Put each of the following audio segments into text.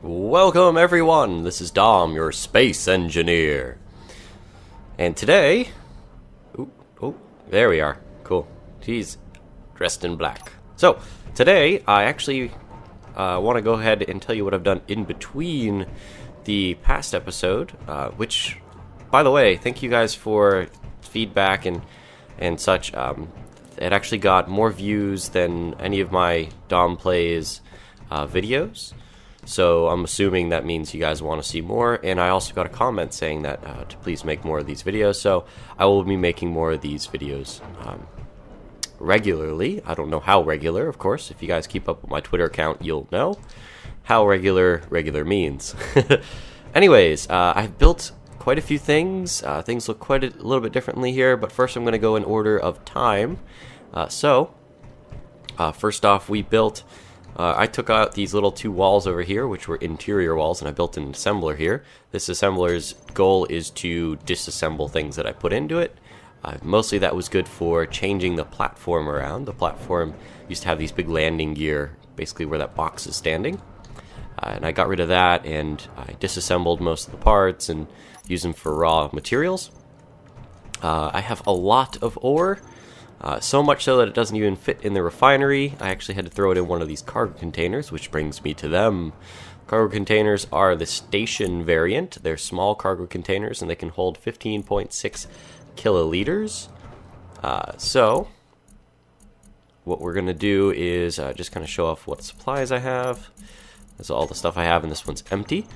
Welcome everyone, this is Dom, your space engineer. And today... there we are. Cool. He's dressed in black. So, today I actually want to go ahead and tell you what I've done in between the past episode, which, by the way, thank you guys for feedback and such. It actually got more views than any of my Dom Plays videos. So I'm assuming that means you guys want to see more, and I also got a comment saying that to please make more of these videos, so I will be making more of these videos regularly. I don't know how regular, of course. If you guys keep up with my Twitter account, you'll know how regular means. Anyways, I've built quite a few things. Things look quite a little bit differently here, but first I'm going to go in order of time. First off, we built... I took out these little two walls over here, which were interior walls, and I built an assembler here. This assembler's goal is to disassemble things that I put into it. Mostly that was good for changing the platform around. The platform used to have these big landing gear, basically where that box is standing. And I got rid of that, and I disassembled most of the parts and used them for raw materials. I have a lot of ore. So much so that it doesn't even fit in the refinery. I actually had to throw it in one of these cargo containers, which brings me to them. Cargo containers are the station variant. They're small cargo containers, and they can hold 15.6 kiloliters. So, what we're going to do is just kind of show off what supplies I have. That's all the stuff I have, and this one's empty.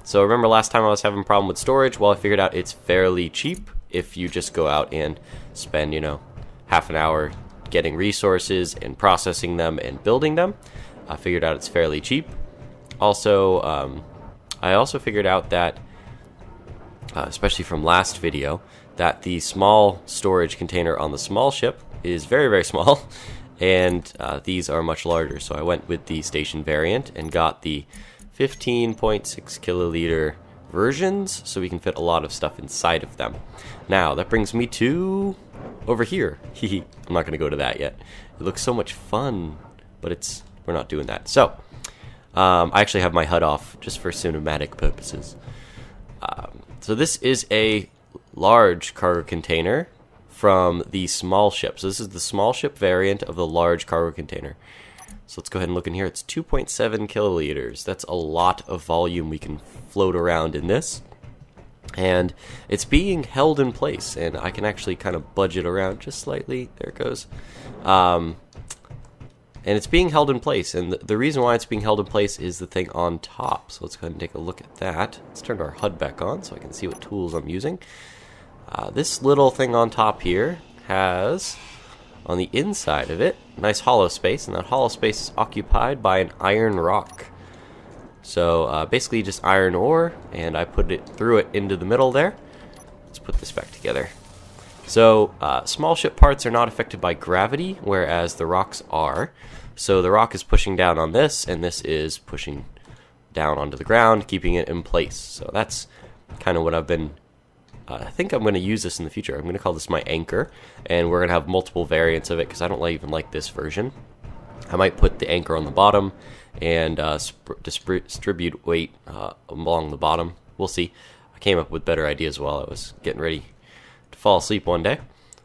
So remember last time I was having a problem with storage? Well, I figured out it's fairly cheap if you just go out and spend, half an hour getting resources and processing them and building them. I figured out it's fairly cheap. Also, I also figured out that, especially from last video, that the small storage container on the small ship is very, very small, and these are much larger. So I went with the station variant and got the 15.6 kiloliter versions, so we can fit a lot of stuff inside of them. Now, that brings me to... over here. I'm not going to go to that yet. It looks so much fun, but we're not doing that. So, I actually have my HUD off just for cinematic purposes. So this is a large cargo container from the small ship. So this is the small ship variant of the large cargo container. So let's go ahead and look in here. It's 2.7 kiloliters. That's a lot of volume we can float around in this. And it's being held in place, and I can actually kind of budge it around just slightly. There it goes. And it's being held in place, and the reason why it's being held in place is the thing on top. So let's go ahead and take a look at that. Let's turn our HUD back on so I can see what tools I'm using. This little thing on top here has, on the inside of it, nice hollow space, and that hollow space is occupied by an iron rock. So basically just iron ore, and I threw it into the middle there. Let's put this back together. So small ship parts are not affected by gravity, whereas the rocks are. So the rock is pushing down on this, and this is pushing down onto the ground, keeping it in place. So that's kind of what I've been... I think I'm going to use this in the future. I'm going to call this my anchor, and we're going to have multiple variants of it, because I don't even like this version. I might put the anchor on the bottom and distribute weight along the bottom. We'll see. I came up with better ideas while I was getting ready to fall asleep one day.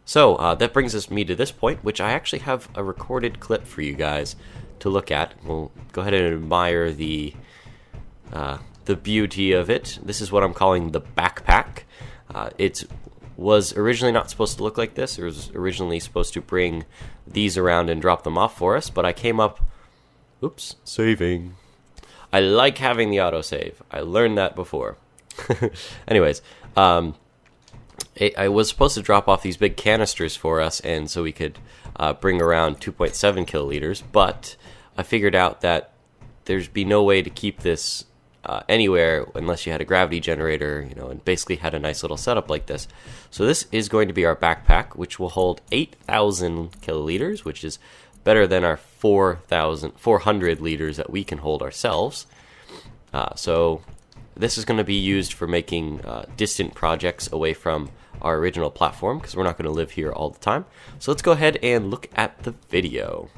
So that brings me to this point, which I actually have a recorded clip for you guys to look at. We'll go ahead and admire the beauty of it. This is what I'm calling the backpack. It was originally not supposed to look like this. It was originally supposed to bring these around and drop them off for us, but I came up... Oops, saving. I like having the autosave. I learned that before. Anyways, I was supposed to drop off these big canisters for us, and so we could bring around 2.7 kiloliters, but I figured out that there'd be no way to keep this anywhere unless you had a gravity generator, and basically had a nice little setup like this. So this is going to be our backpack, which will hold 8,000 kiloliters, which is better than our 400 liters that we can hold ourselves. So this is going to be used for making distant projects away from our original platform, because we're not going to live here all the time. So let's go ahead and look at the video.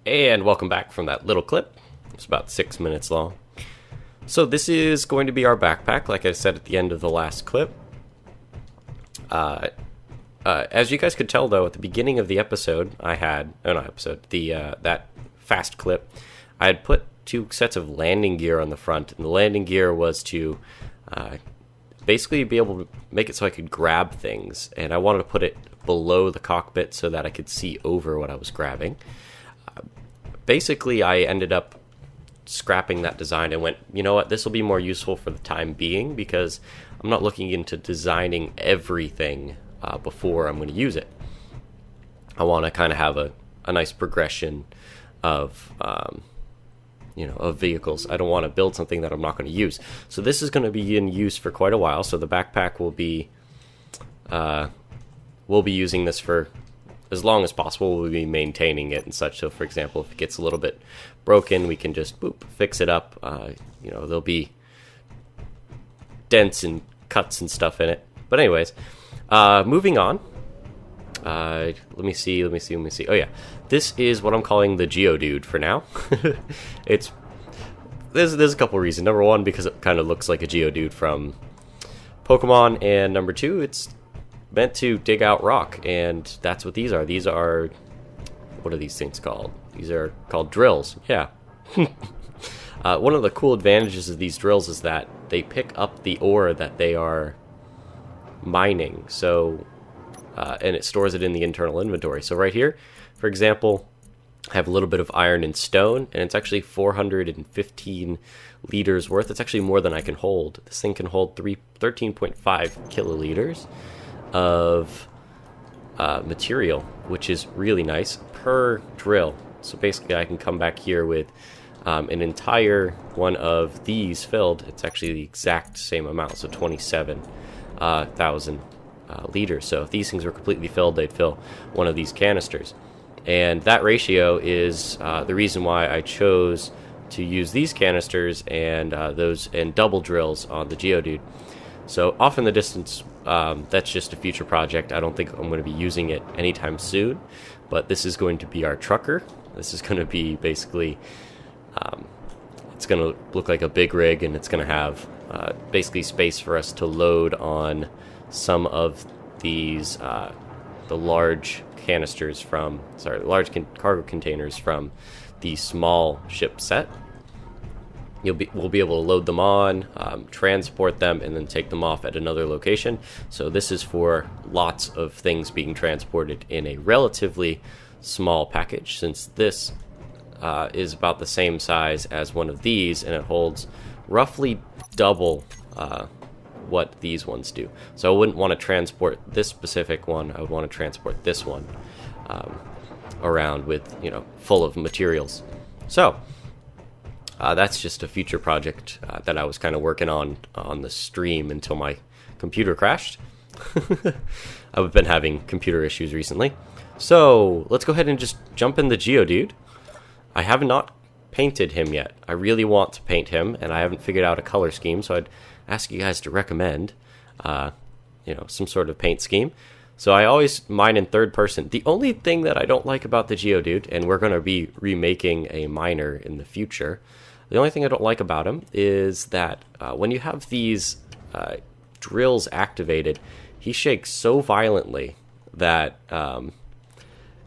And welcome back from that little clip. It's about 6 minutes long. So this is going to be our backpack, like I said at the end of the last clip. As you guys could tell, though, at the beginning of the episode, I had... Oh, not episode. That fast clip. I had put 2 sets of landing gear on the front, and the landing gear was to basically be able to make it so I could grab things, and I wanted to put it below the cockpit so that I could see over what I was grabbing. Basically, I ended up scrapping that design and went, you know what, this will be more useful for the time being because I'm not looking into designing everything before I'm going to use it. I want to kind of have a nice progression of of vehicles. I don't want to build something that I'm not going to use. So this is going to be in use for quite a while. So the backpack will be, we'll be using this for as long as possible. We'll be maintaining it and such. So for example, if it gets a little bit broken, we can just fix it up. There'll be dents and cuts and stuff in it. But anyways, moving on. Let me see. Oh yeah, this is what I'm calling the Geodude for now. There's a couple reasons. Number one, because it kind of looks like a Geodude from Pokemon, and number two, it's meant to dig out rock, and that's what these are. These are, what are these things called? These are called drills. Yeah. One of the cool advantages of these drills is that they pick up the ore that they are mining. So. And it stores it in the internal inventory. So right here, for example, I have a little bit of iron and stone, and it's actually 415 liters worth. It's actually more than I can hold. This thing can hold 13.5 kiloliters of material, which is really nice per drill. So basically I can come back here with an entire one of these filled. It's actually the exact same amount, so 27,000 liters. So if these things were completely filled, they'd fill one of these canisters. And that ratio is the reason why I chose to use these canisters and double drills on the Geodude. So off in the distance, that's just a future project. I don't think I'm going to be using it anytime soon, but this is going to be our trucker. This is going to be basically, it's going to look like a big rig, and it's going to have basically space for us to load on some of these the large cargo containers from the small ship set. We'll be able to load them on, transport them, and then take them off at another location. So this is for lots of things being transported in a relatively small package, since this is about the same size as one of these, and it holds roughly double what these ones do. So I wouldn't want to transport this specific one. I would want to transport this one around with, full of materials. So that's just a future project that I was kind of working on the stream until my computer crashed. I've been having computer issues recently. So let's go ahead and just jump in the Geodude. I have not painted him yet. I really want to paint him, and I haven't figured out a color scheme, so I'd ask you guys to recommend some sort of paint scheme. So I always mine in third person. The only thing that I don't like about the Geodude, and we're going to be remaking a miner in the future, the only thing I don't like about him is that when you have these drills activated, he shakes so violently that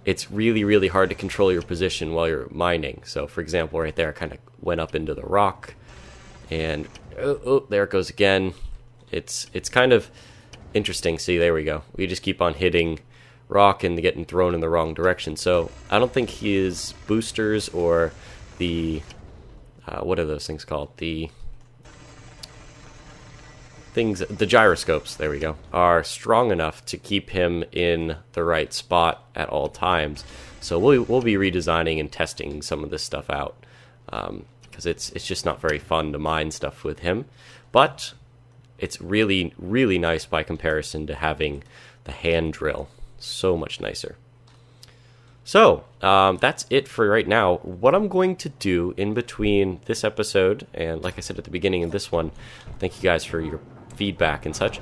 it's really, really hard to control your position while you're mining. So for example, right there, I kind of went up into the rock, and there it goes again. It's kind of interesting. See, there we go. We just keep on hitting rock and getting thrown in the wrong direction. So I don't think his boosters or the what are those things called? The gyroscopes, there we go, are strong enough to keep him in the right spot at all times. So we'll be redesigning and testing some of this stuff out, because it's just not very fun to mine stuff with him. But it's really, really nice by comparison to having the hand drill. So much nicer. So that's it for right now. What I'm going to do in between this episode and, like I said at the beginning of this one, thank you guys for your feedback and such.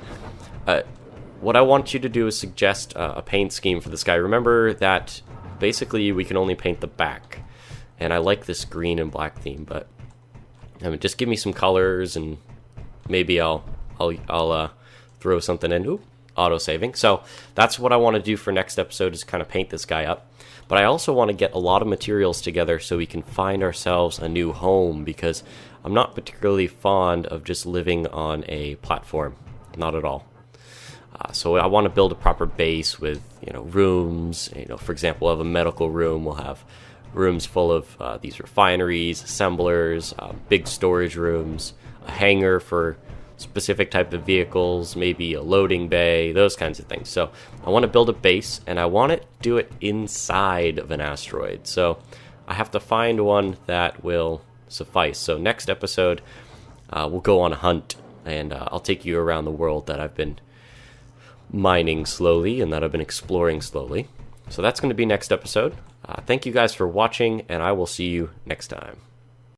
What I want you to do is suggest a paint scheme for this guy. Remember that basically we can only paint the back. and I like this green and black theme, but just give me some colors, and maybe I'll throw something in. Oop, auto saving. So that's what I want to do for next episode, is kind of paint this guy up. But I also want to get a lot of materials together so we can find ourselves a new home, because I'm not particularly fond of just living on a platform, not at all. So I want to build a proper base with, rooms. For example, we'll have a medical room. We'll have rooms full of these refineries, assemblers, big storage rooms, a hangar for specific type of vehicles, maybe a loading bay, those kinds of things. So I want to build a base, and I want to do it inside of an asteroid. So I have to find one that will suffice. So next episode, we'll go on a hunt, and I'll take you around the world that I've been mining slowly and that I've been exploring slowly. So that's going to be next episode. Thank you guys for watching, and I will see you next time.